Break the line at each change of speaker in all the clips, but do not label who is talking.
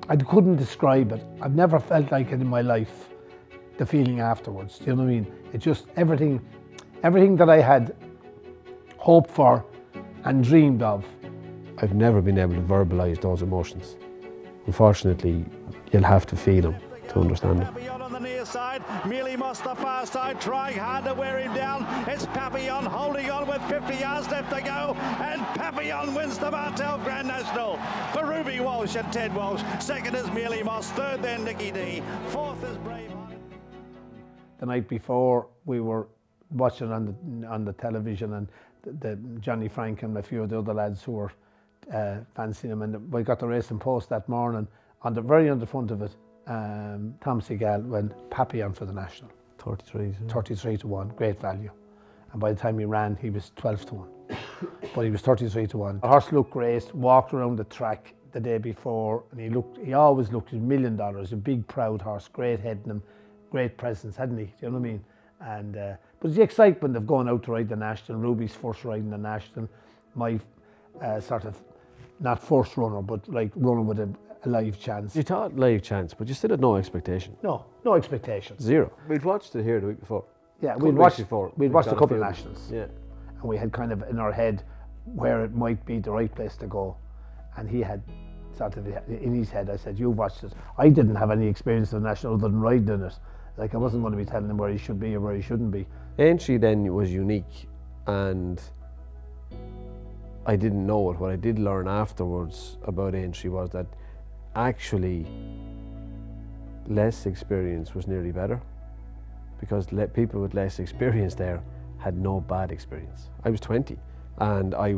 I couldn't describe it. I've never felt like it in my life, the feeling afterwards. Do you know what I mean? It just, everything that I had hoped for and dreamed of.
I've never been able to verbalise those emotions. Unfortunately, you'll have to feel them to understand them.
Papillon on the near side, Mealy Moss the far side, trying hard to wear him down. It's Papillon holding on with 50 yards left to go, and Papillon wins the Martel Grand National for Ruby Walsh and Ted Walsh. Second is Mealy Moss, third then Nicky D, fourth is Brave.
The night before, we were watching on the television, and the Johnny Frank and a few of the other lads who were fancying him, and we got the Racing Post that morning. On the front of it, Tom Seagal went Papillon for the national. 33 to 1, great value. And by the time he ran, he was 12 to 1. But he was 33 to 1. The horse looked great, walked around the track the day before, and he always looked $1 million, a big proud horse, great head in him, great presence, hadn't he? Do you know what I mean? And but the excitement of going out to ride the national, Ruby's first riding the national, my sort of, not first runner, but like running with a live chance.
You thought live chance, but you still had no expectation.
No expectations.
Zero. We'd watched it here the week before.
Yeah, we'd watched a couple of
field.
nationals.
Yeah.
And we had kind of in our head where it might be the right place to go. And he had sort of in his head, I said, you've watched it. I didn't have any experience of the national other than riding in it. Like, I wasn't going to be telling him where he should be or where he shouldn't be.
Aintree then was unique, and I didn't know it. What I did learn afterwards about Aintree was that actually less experience was nearly better, because people with less experience there had no bad experience. I was 20 and I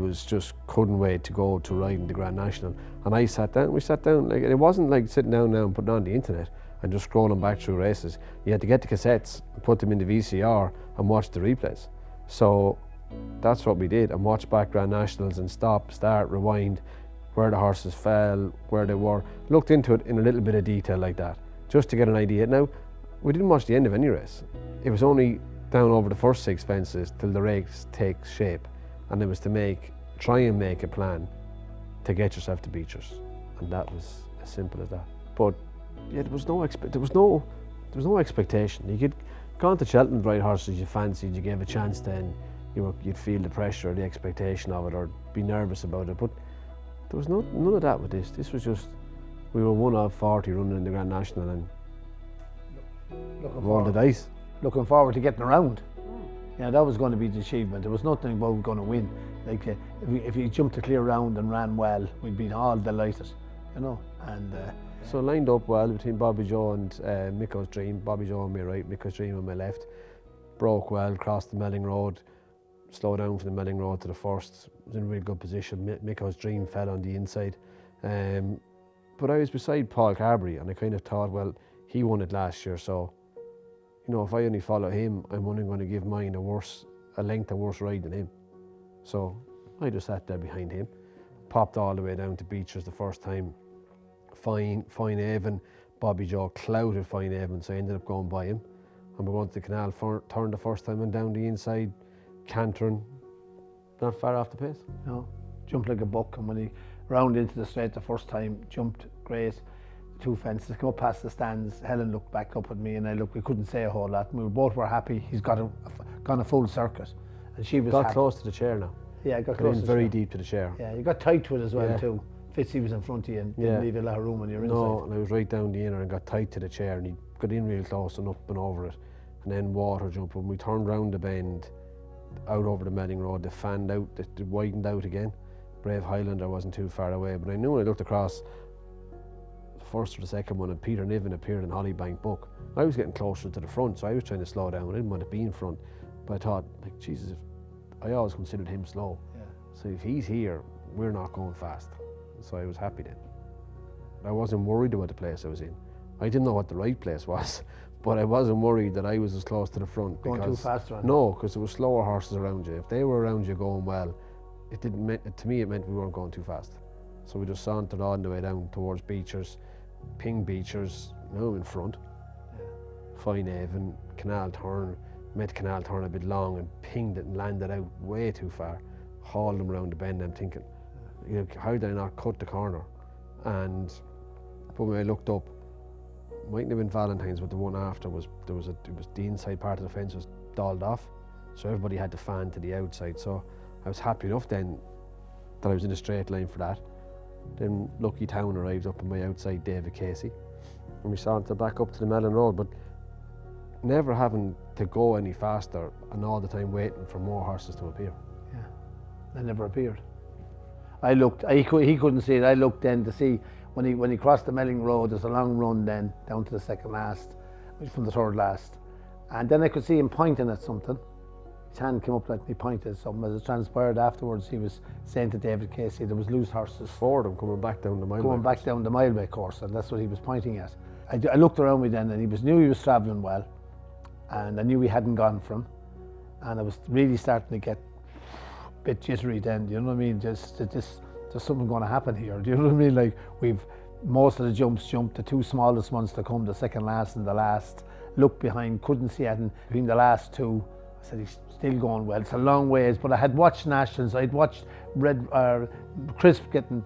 couldn't wait to go to ride in the Grand National, and we sat down, like, it wasn't like sitting down now and putting on the internet and just scrolling back through races. You had to get the cassettes and put them in the VCR and watch the replays. So that's what we did, and watch back Grand Nationals and stop, start, rewind, where the horses fell, where they were, looked into it in a little bit of detail like that, just to get an idea. Now, we didn't watch the end of any race. It was only down over the first 6 fences till the race takes shape, and it was to try and make a plan to get yourself to Beechers, and that was as simple as that. But yeah, there was no expectation. You could go on to Cheltenham, ride horses you fancied, you gave a chance, then you'd feel the pressure or the expectation of it, or be nervous about it. But there was none of that with this. This was just, we were 1 of 40 running in the Grand National, and rolled the dice.
Looking forward to getting around. Yeah, that was going to be the achievement. There was nothing about going to win. Like, if you jumped a clear round and ran well, we'd be all delighted, you know. And
so lined up well between Bobby Joe and Miko's Dream. Bobby Joe on my right, Miko's Dream on my left. Broke well, crossed the Melling Road, slowed down from the Melling Road to the first. Was in a really good position. Miko's Dream fell on the inside. But I was beside Paul Carberry, and I kind of thought, well, he won it last year, so you know, if I only follow him, I'm only going to give mine a length of worse ride than him. So I just sat there behind him, popped all the way down to Beechers the first time. Fine Avon, Bobby Joe clouted Fine Avon, so I ended up going by him. And we went to the canal turn the first time and down the inside, cantering, not far off the pace.
No, jumped like a buck, and when he round into the straight the first time, jumped great. 2 fences, come up past the stands. Helen looked back up at me, and we couldn't say a whole lot. We both were happy. He's gone a full circuit, and she was happy.
Close to the chair now.
Yeah, got close.
Very deep to the chair.
Yeah, you got tight to it as well too. Fitzy was in front of you and didn't leave you a lot of room on your inside.
No, and I was right down the inner and got tight to the chair, and he got in real close and up and over it, and then water jump. When we turned round the bend, out over the Melling Road, they fanned out, they widened out again. Brave Highlander wasn't too far away, but I knew when I looked across the first or the second one, and Peter Niven appeared in Hollybank Book, I was getting closer to the front, so I was trying to slow down. I didn't want to be in front, but I thought, like, Jesus, I always considered him slow. Yeah. So if he's here, we're not going fast. So I was happy then. I wasn't worried about the place I was in. I didn't know what the right place was, but I wasn't worried that I was as close to the front.
Going too fast, right?
No, because there were slower horses around you. If they were around you going well, to me it meant we weren't going too fast. So we just sauntered on the way down towards Beechers, ping Beechers, now in front. Yeah. Fine Avon, Canal Turn, met Canal Turn a bit long and pinged it and landed out way too far. Hauled them around the bend. I'm thinking, you know, how did I not cut the corner? And But when I looked up, mightn't have been Valentine's, but the one after it was the inside part of the fence was dolled off, so everybody had to fan to the outside. So I was happy enough then that I was in a straight line for that. Then Lucky Town arrived up on my outside David Casey, and we started back up to the Mellon Road, but never having to go any faster and all the time waiting for more horses to appear.
Yeah, they never appeared. I looked, he couldn't see it. I looked then to see when he crossed the Melling Road. There's a long run then down to the second last, from the third last, and then I could see him pointing at something. His hand came up like he pointed at something. As it transpired afterwards, he was saying to David Casey there was loose horses.
Four of them coming back down the Mileway.
Coming back down the Mileway course, and that's what he was pointing at. I looked around me then, and knew he was travelling well, and I knew he hadn't gone for him, and I was really starting to get a bit jittery then. Do you know what I mean? Just there's something going to happen here. Do you know what I mean? Like, we've most of the jumps jumped, the two smallest ones to come, the second last and the last. Looked behind, couldn't see anything between the last two. I said, he's still going well. It's a long ways, but I had watched Nationals. I'd watched Crisp getting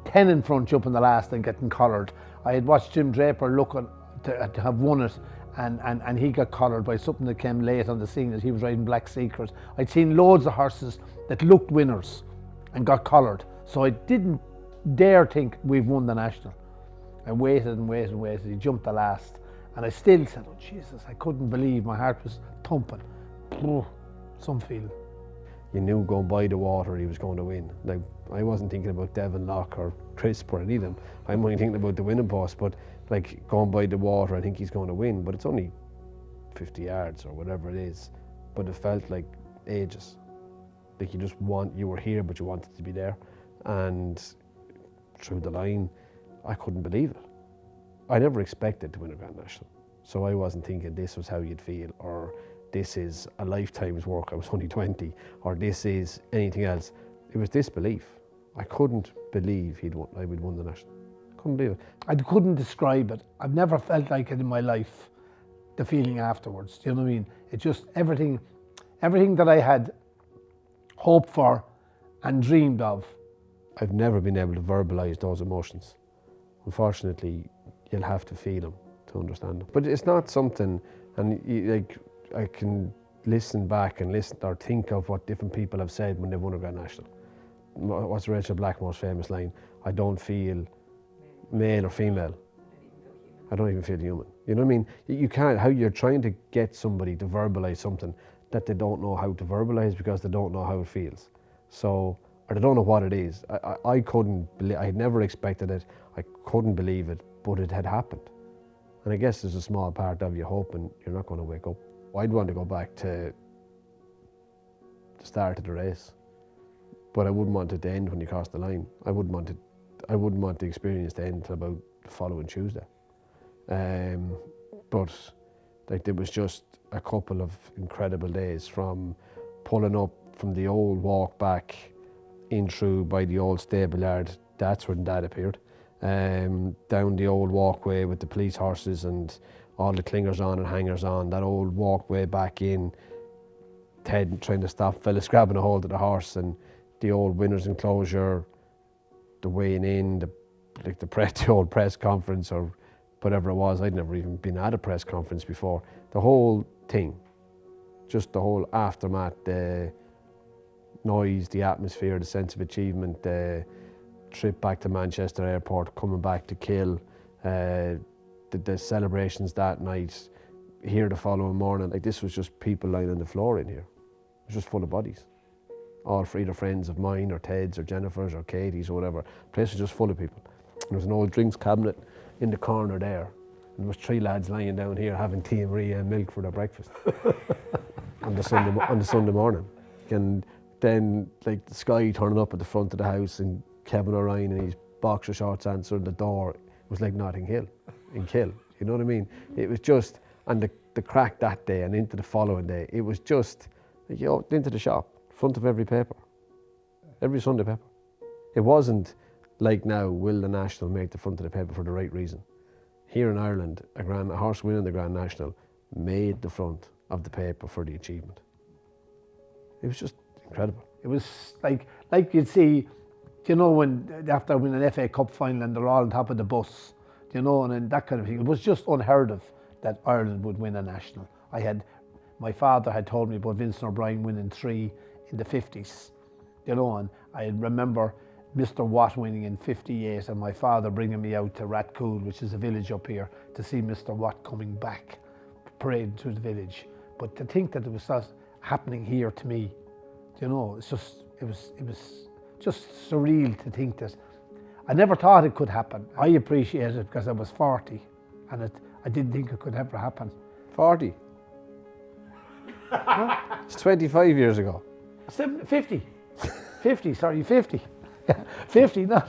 10 in front, jumping the last and getting collared. I had watched Jim Draper looking to have won it, and he got collared by something that came late on the scene as he was riding Black Secret. I'd seen loads of horses that looked winners and got collared, so I didn't dare think we've won the National. I waited and waited and waited. He jumped the last, and I still said, oh Jesus, I couldn't believe, my heart was thumping. Some feeling.
You knew going by the water he was going to win. Like, I wasn't thinking about Devon Lock or Crisp or any of them. I'm only thinking about the winning post, but like, going by the water, I think he's going to win, but it's only 50 yards or whatever it is. But it felt like ages. Like, you were here, but you wanted to be there. And through the line, I couldn't believe it. I never expected to win a Grand National. So I wasn't thinking this was how you'd feel, or this is a lifetime's work, I was only 20, or this is anything else. It was disbelief. I couldn't believe I would won the National. Couldn't believe it.
I couldn't describe it. I've never felt like it in my life, the feeling afterwards. Do you know what I mean? It just, everything that I had hoped for and dreamed of.
I've never been able to verbalise those emotions. Unfortunately, you'll have to feel them to understand them. But it's not something, and I can listen back and listen or think of what different people have said when they've won a Grand National. What's Rachel Blackmore's famous line? I don't feel male or female. I don't even feel human. You know what I mean? You can't, how you're trying to get somebody to verbalise something that they don't know how to verbalise because they don't know how it feels. So, or they don't know what it is. I couldn't believe, I had never expected it. I couldn't believe it, but it had happened. And I guess there's a small part of you hoping you're not going to wake up. I'd want to go back to the start of the race, but I wouldn't want it to end when you cross the line. I wouldn't want the experience to end until about the following Tuesday. But like, there was just a couple of incredible days, from pulling up from the old walk back in through by the old stable yard. That's when Dad appeared. Down the old walkway with the police horses and all the clingers on and hangers on, that old walkway back in, Ted trying to stop Phyllis grabbing a hold of the horse, and the old winners enclosure, the weighing in, the old press conference or whatever it was. I'd never even been at a press conference before. The whole thing, just the whole aftermath, the noise, the atmosphere, the sense of achievement, the trip back to Manchester Airport, coming back to Kill, the celebrations that night, here the following morning. Like, this was just people lying on the floor in here. It was just full of bodies. All for either friends of mine or Ted's or Jennifer's or Katie's or whatever. The place was just full of people. And there was an old drinks cabinet in the corner there. And there was 3 lads lying down here having tea and Maria and milk for their breakfast on the Sunday morning. And then, like, the Sky turning up at the front of the house and Kevin O'Ryan in his boxer shorts answering the door. It was like Notting Hill in Kill. You know what I mean? It was just, and the crack that day and into the following day, it was just, you know, into the shop, front of every paper, every Sunday paper. It wasn't like now, will the National make the front of the paper for the right reason? Here in Ireland, a horse winning the Grand National made the front of the paper for the achievement. It was just incredible.
It was like you'd see, you know, when after winning an FA Cup final and they're all on top of the bus, you know, and then that kind of thing. It was just unheard of that Ireland would win a national. My father had told me about Vincent O'Brien winning 3 in the 50s, you know, and I remember Mr. Watt winning in 58 and my father bringing me out to Rathcoole, which is a village up here, to see Mr. Watt coming back, parading through the village. But to think that it was happening here to me, you know, it was just surreal to think that. I never thought it could happen. I appreciate it because I was 40 and I didn't think it could ever happen.
40? It's 25 years ago.
50. 50, sorry, 50. 50, not.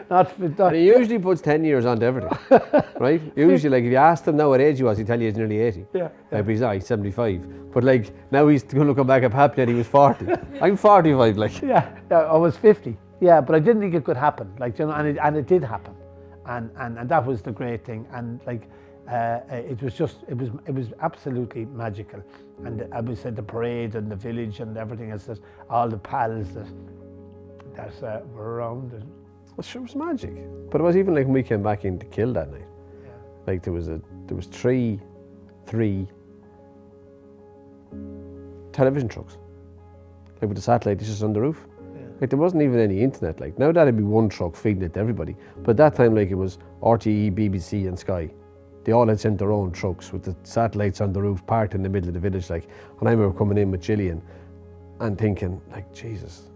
And he usually puts 10 years onto everything, right? Usually, like, if you asked him now what age he was, he'd tell you he's nearly 80.
Yeah.
Like, but he's not, he's 75. But like, now he's going to come back at Papillon, he was 40. I'm 45, like.
Yeah, I was 50. Yeah, but I didn't think it could happen, like, you know, and it did happen. And that was the great thing. And like, it was absolutely magical. And I would say the parade and the village and everything else, that all the pals that were around. And
Well, sure, it was magic. But it was even like when we came back into Kill that night.
yeah.
Like there was three television trucks, like with the satellite dishes on the roof.
Yeah.
Like there wasn't even any internet. Like now that'd be one truck feeding it to everybody. But at that time, like it was RTE, BBC, and Sky. They all had sent their own trucks with the satellites on the roof, parked in the middle of the village. Like, and I remember coming in with Gillian and thinking, like, Jesus.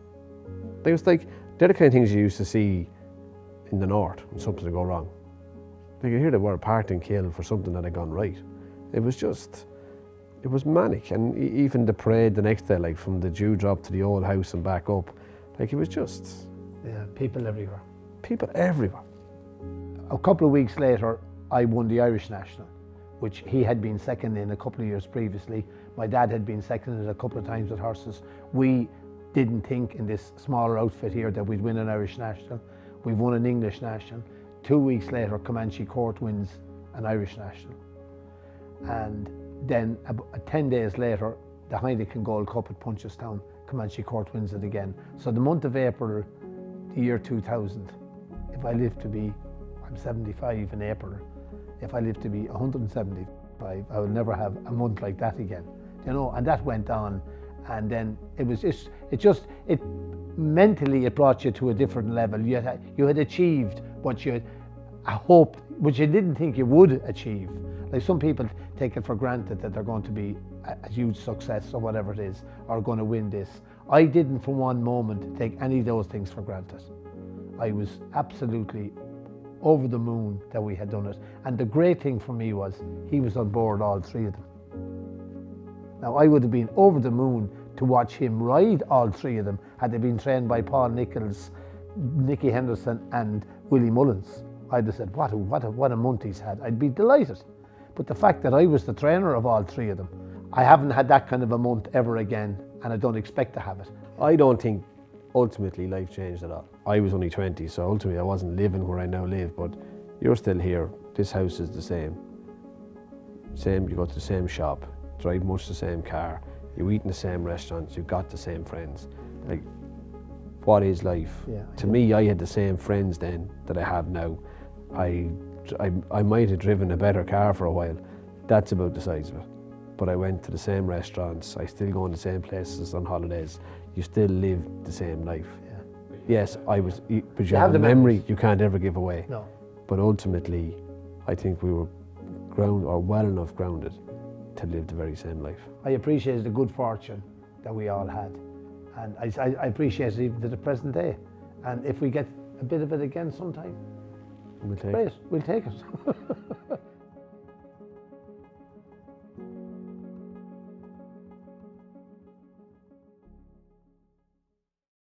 They was like, they're the kind of things you used to see in the north when something would go wrong. Like, you hear they were parked in Kill for something that had gone right. It was manic. And even the parade the next day, like from the Dewdrop to the old house and back up, like it was just...
Yeah, people everywhere.
People everywhere.
A couple of weeks later, I won the Irish National, which he had been second in a couple of years previously. My dad had been second in a couple of times with horses. We didn't think in this smaller outfit here that we'd win an Irish National. We won an English National. 2 weeks later, Comanche Court wins an Irish National. And then 10 days later, the Heineken Gold Cup at Punchestown, Comanche Court wins it again. So the month of April, the year 2000, if I live to be, I'm 75 in April, if I live to be 175, I will never have a month like that again. You know, and that went on. And then it was just, mentally it brought you to a different level. You had achieved what you had hoped, which you didn't think you would achieve. Like some people take it for granted that they're going to be a huge success or whatever it is, or going to win this. I didn't for one moment take any of those things for granted. I was absolutely over the moon that we had done it. And the great thing for me was he was on board all three of them. Now I would have been over the moon to watch him ride all three of them had they been trained by Paul Nicholls, Nicky Henderson and Willie Mullins. I'd have said, what a month he's had. I'd be delighted. But the fact that I was the trainer of all three of them, I haven't had that kind of a month ever again, and I don't expect to have it.
I don't think ultimately life changed at all. I was only 20, so ultimately I wasn't living where I now live, but you're still here. This house is the same. You go to the same shop, drive much the same car, you eat in the same restaurants, you've got the same friends. Like, what is life?
Yeah,
to me, I had the same friends then that I have now. I might have driven a better car for a while. That's about the size of it. But I went to the same restaurants, I still go in the same places on holidays. You still live the same life.
Yeah.
Yes, but you have a memory you can't ever give away.
No.
But ultimately, I think we were well enough grounded to live the very same life.
I appreciate the good fortune that we all had. And I appreciate it even to the present day. And if we get a bit of it again sometime,
We'll take
great, we'll take it.